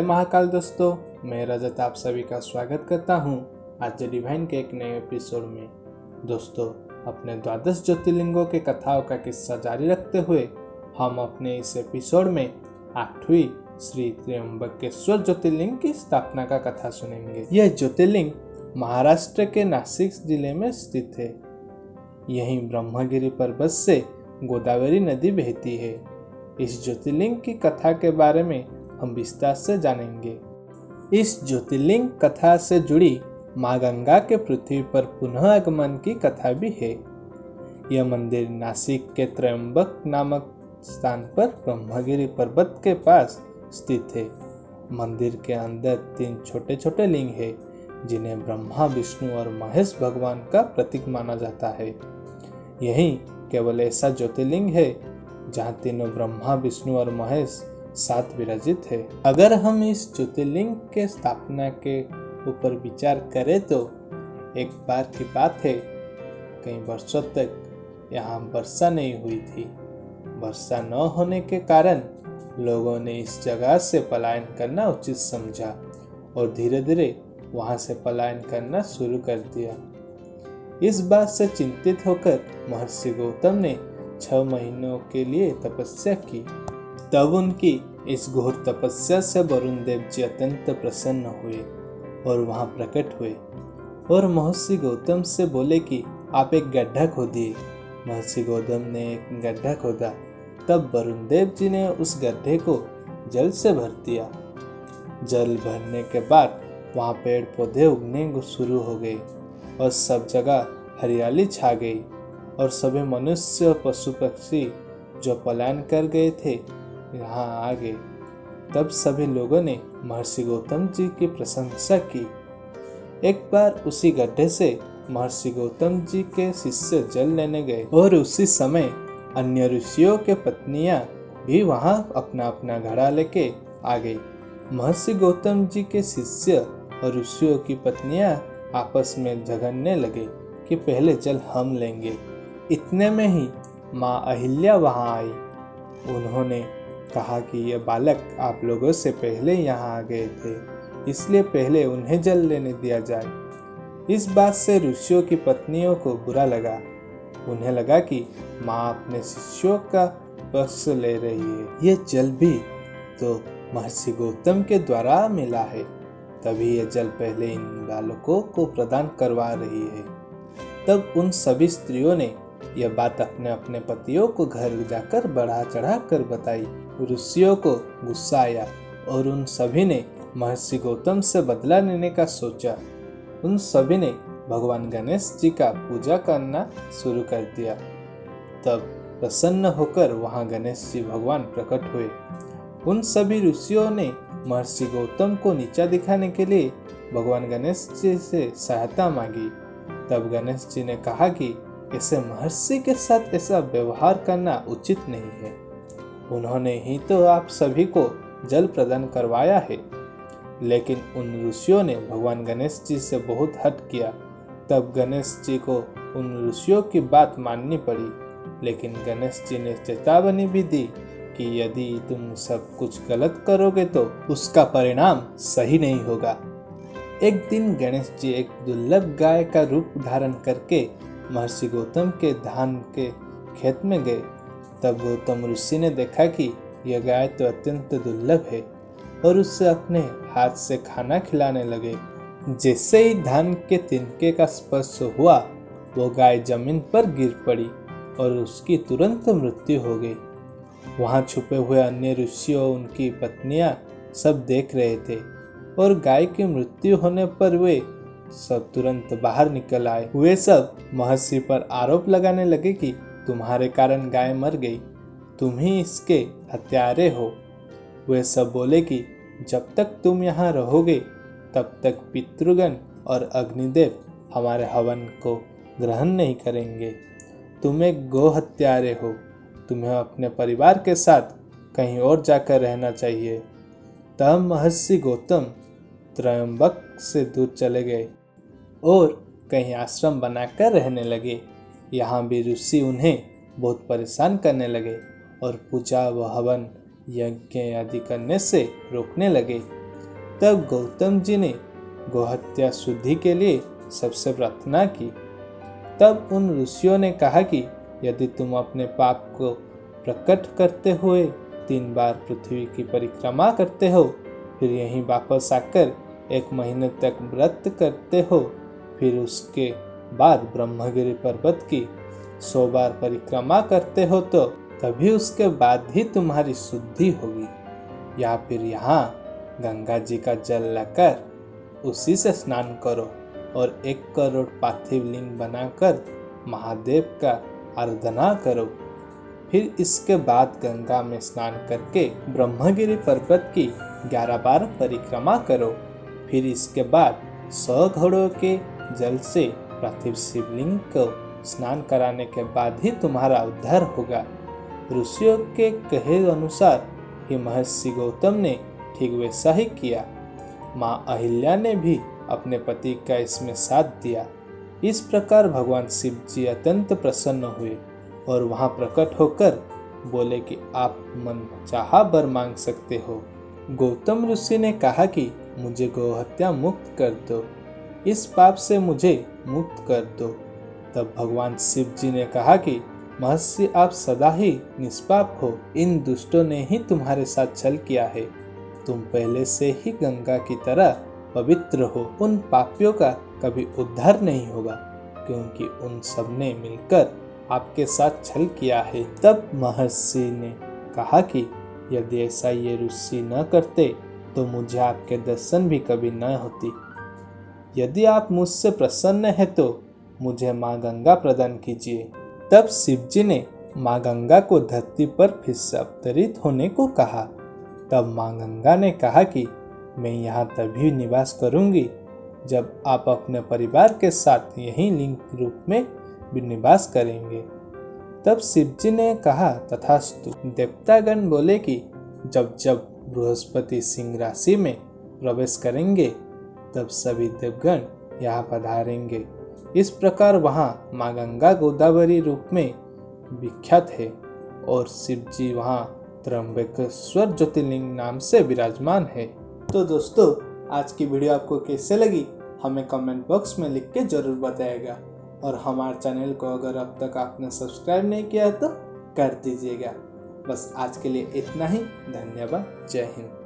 महाकाल दोस्तों, मैं रजत आप सभी का स्वागत करता हूं आज डिवाइन के एक नए एपिसोड में। दोस्तों, अपने द्वादश ज्योतिर्लिंगों के कथाओं का किस्सा जारी रखते हुए हम अपने इस एपिसोड में 8वीं श्री त्र्यंबकेश्वर ज्योतिर्लिंग की स्थापना का कथा सुनेंगे। यह ज्योतिर्लिंग महाराष्ट्र के नासिक जिले में स्थित है। यहीं ब्रह्मगिरी पर्वत से गोदावरी नदी बहती है। इस ज्योतिर्लिंग की कथा के बारे में हम विस्तार से जानेंगे। इस ज्योतिर्लिंग कथा से जुड़ी माँ गंगा के पृथ्वी पर पुनः आगमन की कथा भी है। यह मंदिर नासिक के त्र्यंबक नामक स्थान पर ब्रह्मगिरी पर्वत के पास स्थित है। मंदिर के अंदर 3 छोटे छोटे लिंग है, जिन्हें ब्रह्मा, विष्णु और महेश भगवान का प्रतीक माना जाता है। यही केवल ऐसा ज्योतिर्लिंग है जहाँ तीनों ब्रह्मा, विष्णु और महेश साथ विराजित है। अगर हम इस ज्योतिर्लिंग के स्थापना के ऊपर विचार करें तो एक बार की बात है, कई वर्षों तक यहाँ वर्षा नहीं हुई थी। वर्षा न होने के कारण लोगों ने इस जगह से पलायन करना उचित समझा और धीरे धीरे वहां से पलायन करना शुरू कर दिया। इस बात से चिंतित होकर महर्षि गौतम ने 6 महीनों के लिए तपस्या की। तब उनकी इस घोर तपस्या से वरुण देव जी अत्यंत प्रसन्न हुए और वहां प्रकट हुए और महर्षि गौतम से बोले कि आप एक गड्ढा खोदिए। महर्षि गौतम ने एक गड्ढा खोदा। तब वरुण देव जी ने उस गड्ढे को जल से भर दिया। जल भरने के बाद वहां पेड़ पौधे उगने शुरू हो गए और सब जगह हरियाली छा गई और सभी मनुष्य, पशु, पक्षी जो पलायन कर गए थे यहाँ आ गए। तब सभी लोगों ने महर्षि गौतम जी की प्रशंसा की। एक बार उसी गड्ढे से महर्षि गौतम जी के शिष्य जल लेने गए और उसी समय अन्य ऋषियों के पत्नियां भी वहां अपना अपना घड़ा लेके आ गई। महर्षि गौतम जी के शिष्य और ऋषियों की पत्नियां आपस में झगड़ने लगे कि पहले जल हम लेंगे। इतने में ही माँ अहिल्या वहां आई। उन्होंने कहा कि ये बालक आप लोगों से पहले यहाँ आ गए थे, इसलिए पहले उन्हें जल लेने दिया जाए। इस बात से ऋषियों की पत्नियों को बुरा लगा। उन्हें लगा कि माँ अपने शिष्यों का पक्ष ले रही है। ये जल भी तो महर्षि गौतम के द्वारा मिला है, तभी ये जल पहले इन बालकों को प्रदान करवा रही है। तब उन सभी स्त्रियों ने यह बात अपने अपने पतियों को घर जाकर बढ़ा चढ़ा कर बताई। ऋषियों को गुस्सा आया और उन सभी ने महर्षि गौतम से बदला लेने का सोचा। उन सभी ने भगवान गणेश जी का पूजा करना शुरू कर दिया। तब प्रसन्न होकर वहां गणेश जी भगवान प्रकट हुए। उन सभी ऋषियों ने महर्षि गौतम को नीचा दिखाने के लिए भगवान गणेश जी से सहायता मांगी। तब गणेश जी ने कहा कि ऐसे महर्षि के साथ ऐसा व्यवहार करना उचित नहीं है। उन्होंने ही तो आप सभी को जल प्रदान करवाया है। लेकिन उन ऋषियों ने भगवान गणेश जी से बहुत हट किया। तब गणेश जी को उन ऋषियों की बात माननी पड़ी। लेकिन गणेश जी ने चेतावनी भी दी कि यदि तुम सब कुछ गलत करोगे तो उसका परिणाम सही नहीं होगा। एक दिन गणेश जी एक दुर्लभ गाय का रूप धारण करके महर्षि गौतम के धान के खेत में गए। तब गौतम ऋषि ने देखा कि यह गाय तो अत्यंत दुर्लभ है और उससे अपने हाथ से खाना खिलाने लगे। जैसे ही धान के तिनके का स्पर्श हुआ, वो गाय जमीन पर गिर पड़ी और उसकी तुरंत मृत्यु हो गई। वहां छुपे हुए अन्य ऋषियों, उनकी पत्नियां सब देख रहे थे और गाय की मृत्यु होने पर वे सब तुरंत बाहर निकल आए। वे सब महर्षि पर आरोप लगाने लगे कि तुम्हारे कारण गाय मर गई, तुम ही इसके हत्यारे हो। वे सब बोले कि जब तक तुम यहाँ रहोगे तब तक पितृगण और अग्निदेव हमारे हवन को ग्रहण नहीं करेंगे। तुम एक गो हत्यारे हो। तुम्हें अपने परिवार के साथ कहीं और जाकर रहना चाहिए। तब महर्षि गौतम त्र्यंबक से दूर चले गए और कहीं आश्रम बनाकर रहने लगे। यहाँ भी ऋषि उन्हें बहुत परेशान करने लगे और पूजा व हवन यज्ञ आदि करने से रोकने लगे। तब गौतम जी ने गोहत्या शुद्धि के लिए सबसे प्रार्थना की। तब उन ऋषियों ने कहा कि यदि तुम अपने पाप को प्रकट करते हुए 3 बार पृथ्वी की परिक्रमा करते हो, फिर यहीं वापस आकर 1 महीने तक व्रत करते हो, फिर उसके बाद ब्रह्मगिरि पर्वत की 100 बार परिक्रमा करते हो, तो तभी उसके बाद ही तुम्हारी शुद्धि होगी। या फिर यहाँ गंगा जी का जल लाकर उसी से स्नान करो और 1 करोड़ पार्थिव लिंग बनाकर महादेव का आराधना करो। फिर इसके बाद गंगा में स्नान करके ब्रह्मगिरि पर्वत की 11 बार परिक्रमा करो। फिर इसके बाद 100 घड़ों के जल से पार्थिव शिवलिंग को स्नान कराने के बाद ही तुम्हारा उद्धार होगा। ऋषियों के कहे अनुसार ही महर्षि गौतम ने ठीक वैसा ही किया। माँ अहिल्या ने भी अपने पति का इसमें साथ दिया। इस प्रकार भगवान शिव जी अत्यंत प्रसन्न हुए और वहां प्रकट होकर बोले कि आप मन चाहा वर मांग सकते हो। गौतम ऋषि ने कहा कि मुझे गोहत्या मुक्त कर दो, इस पाप से मुझे मुक्त कर दो। तब भगवान शिव जी ने कहा कि महर्षि, आप सदा ही निष्पाप हो, इन दुष्टों ने ही तुम्हारे साथ छल किया है। तुम पहले से ही गंगा की तरह पवित्र हो, उन पापियों का कभी उद्धार नहीं होगा, क्योंकि उन सब ने मिलकर आपके साथ छल किया है। तब महर्षि ने कहा कि यदि ऐसा ये ऋषि न करते तो मुझे आपके दर्शन भी कभी न होती। यदि आप मुझसे प्रसन्न हैं तो मुझे माँ गंगा प्रदान कीजिए। तब शिव जी ने माँ गंगा को धरती पर फिर से अवतरित होने को कहा। तब माँ गंगा ने कहा कि मैं यहाँ तभी निवास करूंगी जब आप अपने परिवार के साथ यही लिंग रूप में भी निवास करेंगे। तब शिव जी ने कहा तथास्तु। देवतागण बोले कि जब जब बृहस्पति सिंह राशि में प्रवेश करेंगे तब सभी देवगण यहाँ पधारेंगे। इस प्रकार वहाँ माँ गंगा गोदावरी रूप में विख्यात है और शिव जी वहाँ त्र्यंबकेश्वर ज्योतिर्लिंग नाम से विराजमान है। तो दोस्तों, आज की वीडियो आपको कैसे लगी हमें कमेंट बॉक्स में लिख के जरूर बताइएगा और हमारे चैनल को अगर अब तक आपने सब्सक्राइब नहीं किया है तो कर दीजिएगा। बस आज के लिए इतना ही। धन्यवाद। जय हिंद।